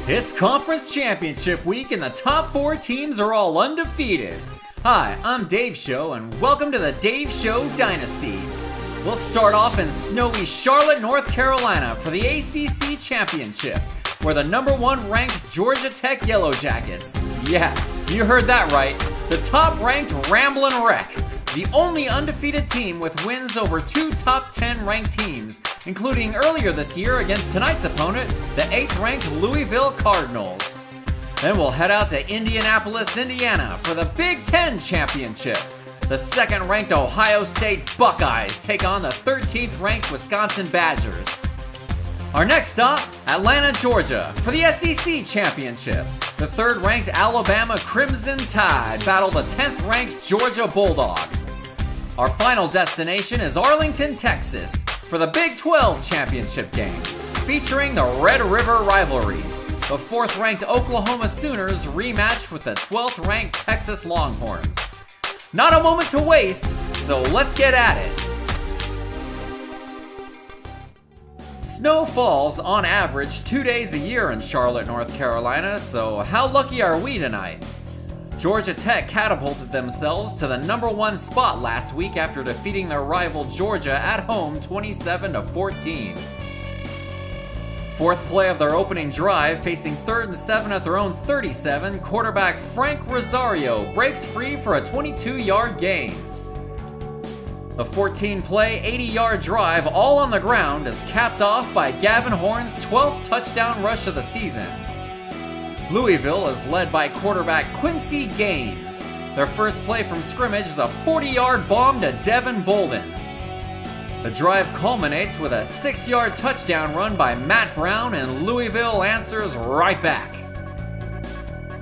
It's conference championship week and the top 4 teams are all undefeated. Hi, I'm Dave Show and welcome to the Dave Show Dynasty. We'll start off in snowy Charlotte, North Carolina for the ACC Championship, where the number 1 ranked Georgia Tech Yellow Jackets, yeah, you heard that right, the top ranked Ramblin' Wreck, the only undefeated team with wins over 2 top 10 ranked teams, including earlier this year against tonight's opponent, the 8th ranked Louisville Cardinals. Then we'll head out to Indianapolis, Indiana for the Big Ten Championship. The 2nd ranked Ohio State Buckeyes take on the 13th ranked Wisconsin Badgers. Our next stop, Atlanta, Georgia for the SEC Championship. The 3rd ranked Alabama Crimson Tide battle the 10th ranked Georgia Bulldogs. Our final destination is Arlington, Texas for the Big 12 Championship game, featuring the Red River rivalry. The 4th ranked Oklahoma Sooners rematch with the 12th ranked Texas Longhorns. Not a moment to waste, so let's get at it. Snow falls on average 2 days a year in Charlotte, North Carolina, so how lucky are we tonight? Georgia Tech catapulted themselves to the number 1 spot last week after defeating their rival Georgia at home 27-14. 4th play of their opening drive, facing 3rd and 7 at their own 37, quarterback Frank Rosario breaks free for a 22-yard gain. The 14-play, 80-yard drive, all on the ground, is capped off by Gavin Horn's 12th touchdown rush of the season. Louisville is led by quarterback Quincy Gaines. Their first play from scrimmage is a 40-yard bomb to Devin Bolden. The drive culminates with a 6-yard touchdown run by Matt Brown, and Louisville answers right back.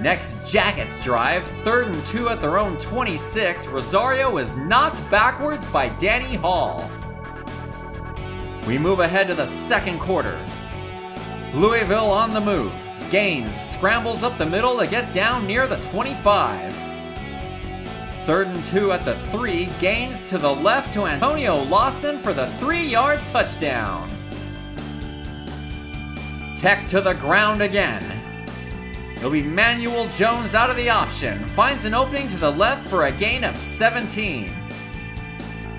Next Jackets drive, 3rd and 2 at their own 26, Rosario is knocked backwards by Danny Hall. We move ahead to the 2nd quarter. Louisville on the move. Gaines scrambles up the middle to get down near the 25. 3rd and 2 at the 3, Gaines to the left to Antonio Lawson for the 3-yard touchdown. Tech to the ground again. It'll be Manuel Jones out of the option, finds an opening to the left for a gain of 17.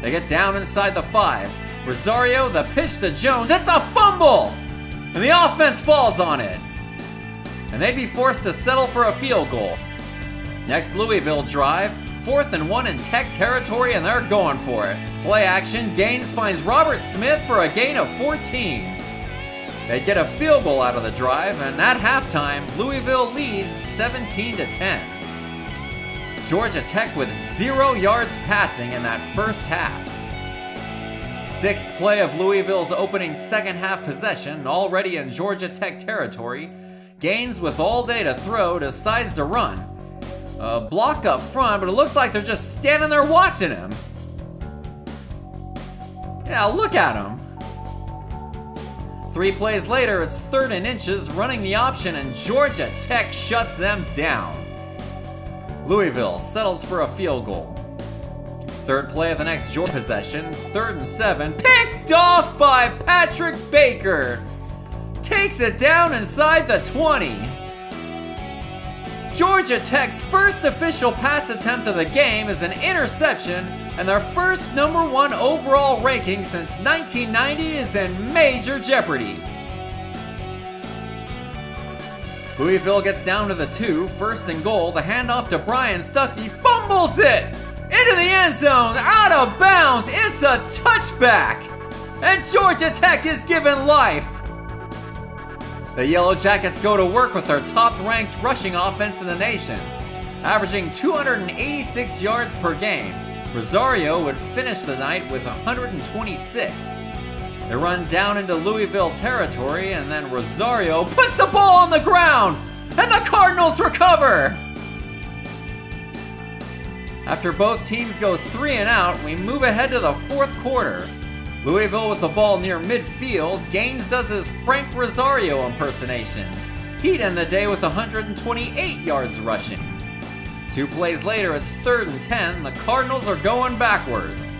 They get down inside the 5. Rosario, the pitch to Jones, it's a fumble! And the offense falls on it. And they'd be forced to settle for a field goal. Next Louisville drive, 4th and 1 in Tech territory, and they're going for it. Play action, Gaines finds Robert Smith for a gain of 14. They get a field goal out of the drive, and at halftime, Louisville leads 17-10. Georgia Tech with 0 yards passing in that first half. 6th play of Louisville's opening second half possession, already in Georgia Tech territory, Gaines with all day to throw decides to run. A block up front, but it looks like they're just standing there watching him. Yeah, look at him. 3 plays later, it's 3rd and inches, running the option, and Georgia Tech shuts them down. Louisville settles for a field goal. 3rd play of the next Georgia possession, 3rd and 7, picked off by Patrick Baker. Takes it down inside the 20. Georgia Tech's first official pass attempt of the game is an interception, and their first number 1 overall ranking since 1990 is in major jeopardy. Louisville gets down to the 2, 1st and goal, the handoff to Brian Stuckey, fumbles it! Into the end zone, out of bounds, it's a touchback! And Georgia Tech is given life! The Yellow Jackets go to work with their top-ranked rushing offense in the nation, averaging 286 yards per game. Rosario would finish the night with 126. They run down into Louisville territory, and then Rosario puts the ball on the ground, and the Cardinals recover! After both teams go 3 and out, we move ahead to the 4th quarter. Louisville with the ball near midfield, Gaines does his Frank Rosario impersonation. He'd end the day with 128 yards rushing. 2 plays later, it's 3rd and 10, the Cardinals are going backwards.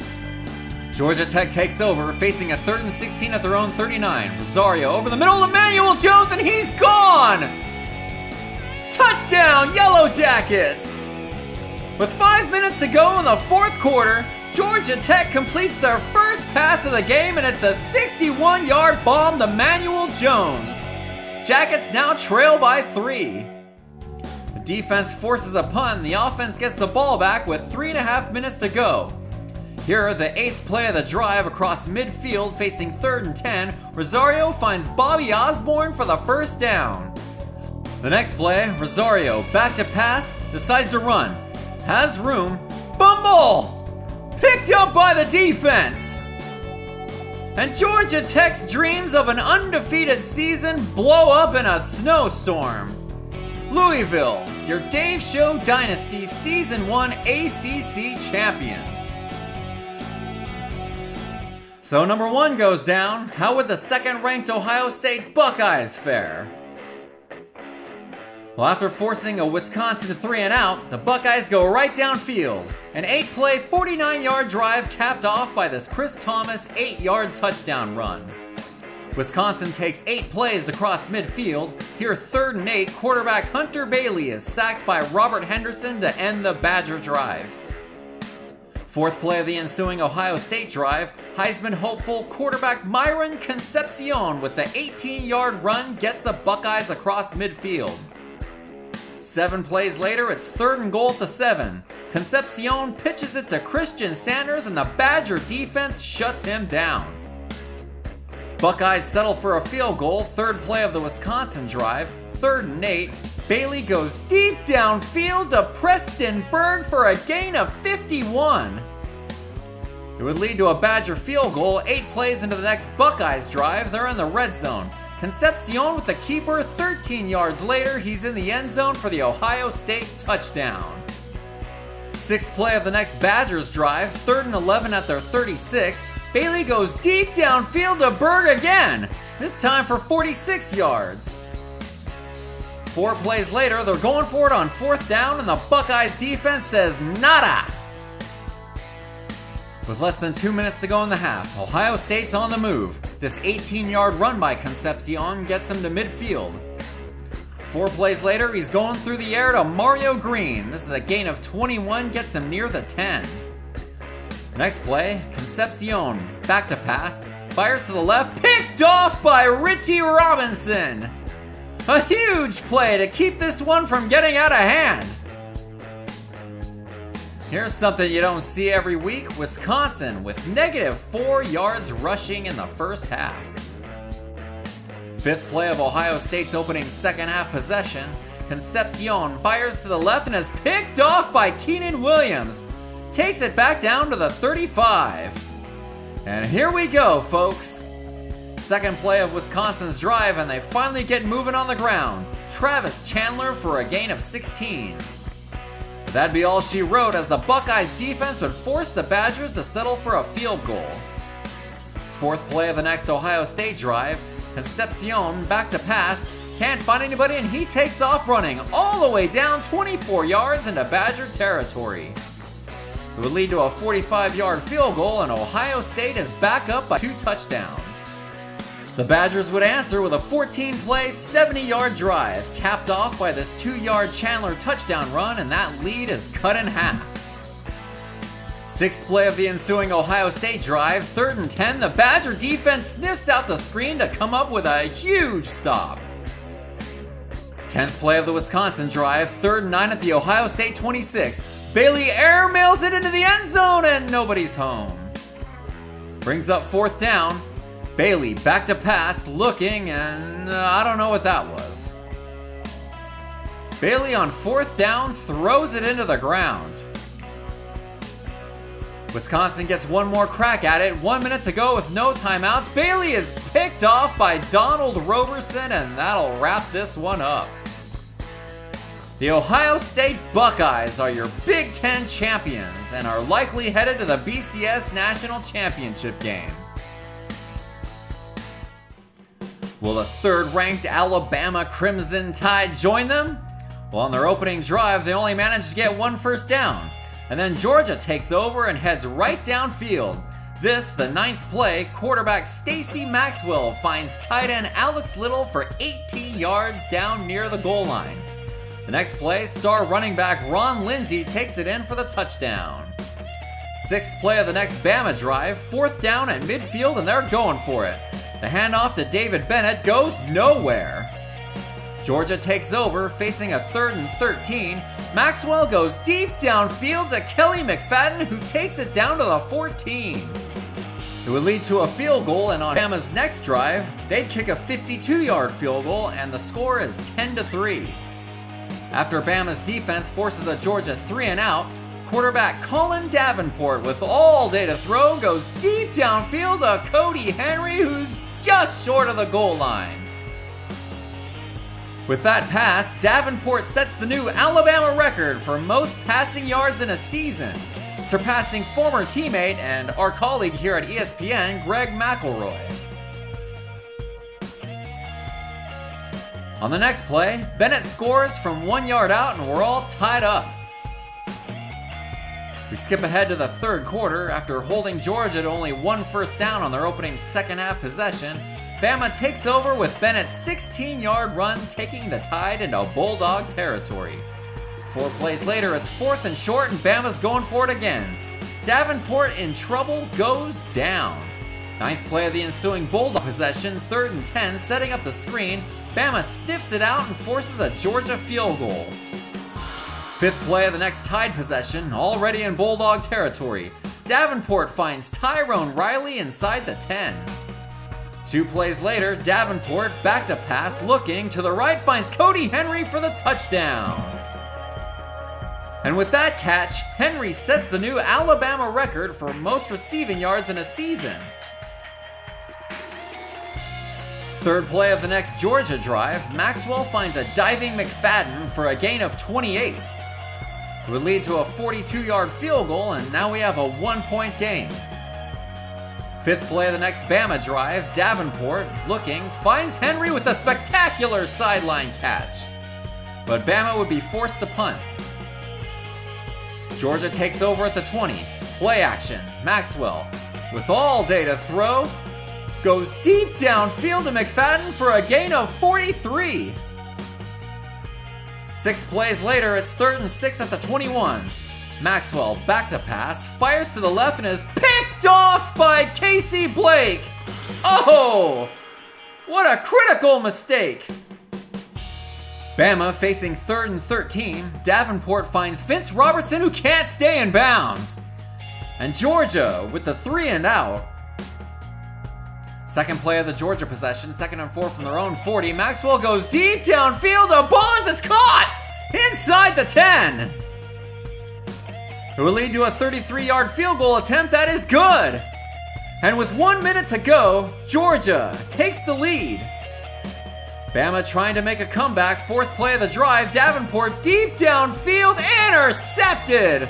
Georgia Tech takes over, facing a 3rd and 16 at their own 39. Rosario over the middle of Manuel Jones, and he's gone! Touchdown, Yellow Jackets! With 5 minutes to go in the fourth quarter, Georgia Tech completes their first pass of the game, and it's a 61-yard bomb to Manuel Jones. Jackets now trail by 3. The defense forces a punt, and the offense gets the ball back with 3.5 minutes to go. Here, the 8th play of the drive across midfield facing 3rd and 10, Rosario finds Bobby Osborne for the first down. The next play, Rosario, back to pass, decides to run. Has room, fumble! Picked up by the defense! And Georgia Tech's dreams of an undefeated season blow up in a snowstorm. Louisville, your Dave Show Dynasty Season 1 ACC champions. So number 1 goes down. How would the second-ranked Ohio State Buckeyes fare? Well, after forcing a Wisconsin 3-and-out, the Buckeyes go right downfield. An 8-play, 49-yard drive capped off by this Chris Thomas 8-yard touchdown run. Wisconsin takes 8 plays to cross midfield. Here, 3rd and 8, quarterback Hunter Bailey is sacked by Robert Henderson to end the Badger drive. 4th play of the ensuing Ohio State drive, Heisman hopeful quarterback Myron Concepcion with the 18-yard run gets the Buckeyes across midfield. 7 plays later, it's 3rd and goal at the 7. Concepcion pitches it to Christian Sanders, and the Badger defense shuts him down. Buckeyes settle for a field goal, 3rd play of the Wisconsin drive, 3rd and 8. Bailey goes deep downfield to Preston Berg for a gain of 51. It would lead to a Badger field goal. 8 plays into the next Buckeyes drive, they're in the red zone. Concepcion with the keeper. 13 yards later, he's in the end zone for the Ohio State touchdown. 6th play of the next Badgers drive, 3rd and 11 at their 36. Bailey goes deep downfield to Berg again, this time for 46 yards. 4 plays later, they're going for it on 4th down, and the Buckeyes defense says nada. With less than 2 minutes to go in the half, Ohio State's on the move. This 18-yard run by Concepcion gets him to midfield. 4 plays later, he's going through the air to Mario Green. This is a gain of 21, gets him near the 10. Next play, Concepcion, back to pass, fires to the left, picked off by Richie Robinson. A huge play to keep this one from getting out of hand. Here's something you don't see every week. Wisconsin with -4 yards rushing in the first half. 5th play of Ohio State's opening second half possession. Concepcion fires to the left and is picked off by Keenan Williams. Takes it back down to the 35. And here we go, folks. 2nd play of Wisconsin's drive, and they finally get moving on the ground. Travis Chandler for a gain of 16. That'd be all she wrote, as the Buckeyes defense would force the Badgers to settle for a field goal. 4th play of the next Ohio State drive, Concepcion back to pass, can't find anybody, and he takes off running all the way down 24 yards into Badger territory. It would lead to a 45-yard field goal, and Ohio State is back up by 2 touchdowns. The Badgers would answer with a 14-play, 70-yard drive, capped off by this 2-yard Chandler touchdown run, and that lead is cut in half. 6th play of the ensuing Ohio State drive, 3rd and 10, the Badger defense sniffs out the screen to come up with a huge stop. 10th play of the Wisconsin drive, 3rd and 9 at the Ohio State 26. Bailey airmails it into the end zone, and nobody's home. Brings up 4th down. Bailey back to pass, looking, and I don't know what that was. Bailey on 4th down throws it into the ground. Wisconsin gets one more crack at it. 1 minute to go with no timeouts. Bailey is picked off by Donald Roberson, and that'll wrap this one up. The Ohio State Buckeyes are your Big Ten champions and are likely headed to the BCS National Championship game. Will the 3rd-ranked Alabama Crimson Tide join them? Well, on their opening drive, they only managed to get 1 first down. And then Georgia takes over and heads right downfield. This, the 9th play, quarterback Stacy Maxwell finds tight end Alex Little for 18 yards down near the goal line. The next play, star running back Ron Lindsay takes it in for the touchdown. Sixth play of the next Bama drive, 4th down at midfield, and they're going for it. The handoff to David Bennett goes nowhere. Georgia takes over, facing a 3rd and 13. Maxwell goes deep downfield to Kelly McFadden, who takes it down to the 14. It would lead to a field goal, and on Bama's next drive, they'd kick a 52-yard field goal, and the score is 10-3. After Bama's defense forces a Georgia 3-and-out, quarterback Colin Davenport, with all day to throw, goes deep downfield to Cody Henry, who's just short of the goal line. With that pass, Davenport sets the new Alabama record for most passing yards in a season, surpassing former teammate and our colleague here at ESPN, Greg McElroy. On the next play, Bennett scores from 1 yard out and we're all tied up. We skip ahead to the 3rd quarter. After holding Georgia to only 1 first down on their opening second half possession, Bama takes over with Bennett's 16-yard run, taking the Tide into Bulldog territory. 4 plays later, it's 4th and short, and Bama's going for it again. Davenport in trouble goes down. 9th play of the ensuing Bulldog possession, 3rd and 10, setting up the screen. Bama sniffs it out and forces a Georgia field goal. 5th play of the next Tide possession, already in Bulldog territory. Davenport finds Tyrone Riley inside the 10. 2 plays later, Davenport, back to pass, looking to the right, finds Cody Henry for the touchdown. And with that catch, Henry sets the new Alabama record for most receiving yards in a season. 3rd play of the next Georgia drive, Maxwell finds a diving McFadden for a gain of 28. It would lead to a 42-yard field goal, and now we have a 1-point game. 5th play of the next Bama drive, Davenport, looking, finds Henry with a spectacular sideline catch. But Bama would be forced to punt. Georgia takes over at the 20. Play action. Maxwell, with all day to throw, goes deep downfield to McFadden for a gain of 43. 6 plays later, it's 3rd and 6 at the 21. Maxwell, back to pass, fires to the left and is picked off by Casey Blake. Oh, what a critical mistake. Bama facing 3rd and 13. Davenport finds Vince Robertson, who can't stay in bounds. And Georgia with the 3-and-out. 2nd play of the Georgia possession, 2nd and 4 from their own 40. Maxwell goes deep downfield to Bonds, is caught inside the 10. It will lead to a 33-yard field goal attempt that is good. And with 1 minute to go, Georgia takes the lead. Bama trying to make a comeback. 4th play of the drive, Davenport deep downfield, intercepted.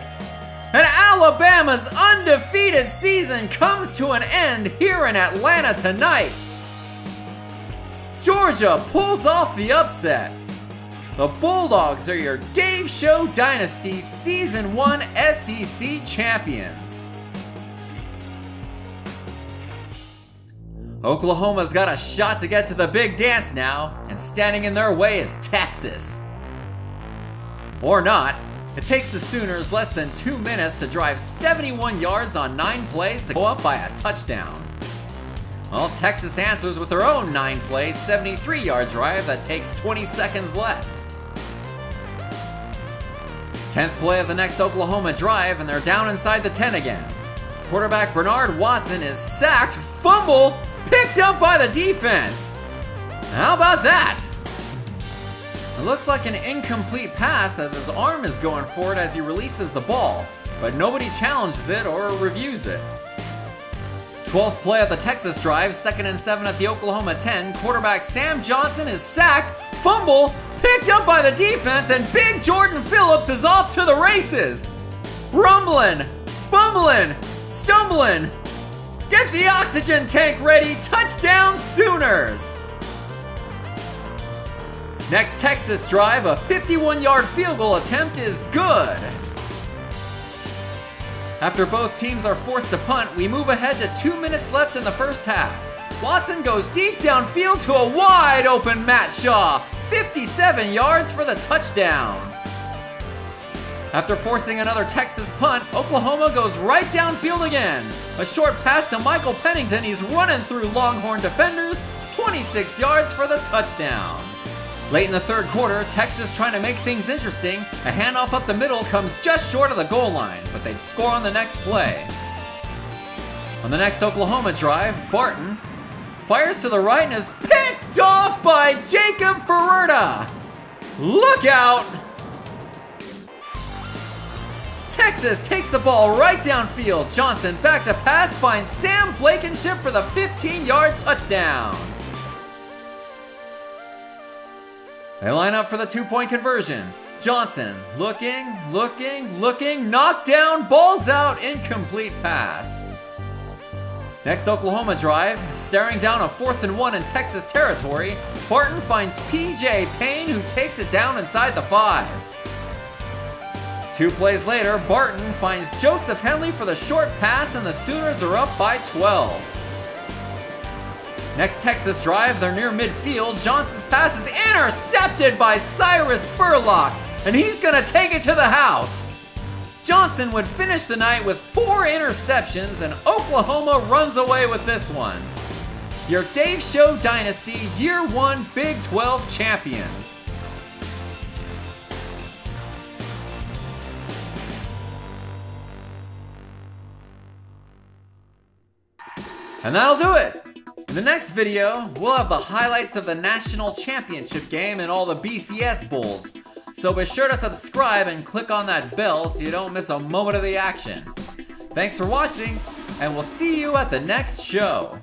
And Alabama's undefeated season comes to an end here in Atlanta tonight. Georgia pulls off the upset. The Bulldogs are your Dave Show Dynasty Season 1 SEC champions. Oklahoma's got a shot to get to the big dance now, and standing in their way is Texas. Or not. It takes the Sooners less than 2 minutes to drive 71 yards on 9 plays to go up by a touchdown. Well, Texas answers with their own 9-play, 73-yard drive that takes 20 seconds less. 10th play of the next Oklahoma drive, and they're down inside the 10 again. Quarterback Bernard Watson is sacked, fumble, picked up by the defense. How about that? It looks like an incomplete pass as his arm is going forward as he releases the ball, but nobody challenges it or reviews it. 12th play of the Texas drive, 2nd and 7 at the Oklahoma 10. Quarterback Sam Johnson is sacked, fumble, picked up by the defense, and Big Jordan Phillips is off to the races. Rumbling, bumbling, stumbling. Get the oxygen tank ready, touchdown Sooners! Next Texas drive, a 51-yard field goal attempt is good. After both teams are forced to punt, we move ahead to 2 minutes left in the first half. Watson goes deep downfield to a wide open Matt Shaw, 57 yards for the touchdown. After forcing another Texas punt, Oklahoma goes right downfield again. A short pass to Michael Pennington, he's running through Longhorn defenders, 26 yards for the touchdown. Late in the third quarter, Texas trying to make things interesting. A handoff up the middle comes just short of the goal line, but they'd score on the next play. On the next Oklahoma drive, Barton fires to the right and is picked off by Jacob Ferrerta. Look out! Texas takes the ball right downfield. Johnson back to pass, finds Sam Blankenship for the 15-yard touchdown. They line up for the two-point conversion. Johnson looking, knocked down, ball's out, incomplete pass. Next Oklahoma drive, staring down a 4th and 1 in Texas territory, Barton finds P.J. Payne, who takes it down inside the 5. 2 plays later, Barton finds Joseph Henley for the short pass, and the Sooners are up by 12. Next Texas drive, they're near midfield. Johnson's pass is intercepted by Cyrus Spurlock, and he's gonna take it to the house. Johnson would finish the night with 4 interceptions, and Oklahoma runs away with this one. Your Dave Show Dynasty Year 1 Big 12 champions. And that'll do it. In the next video, we'll have the highlights of the national championship game and all the BCS bowls. So be sure to subscribe and click on that bell so you don't miss a moment of the action. Thanks for watching, and we'll see you at the next show.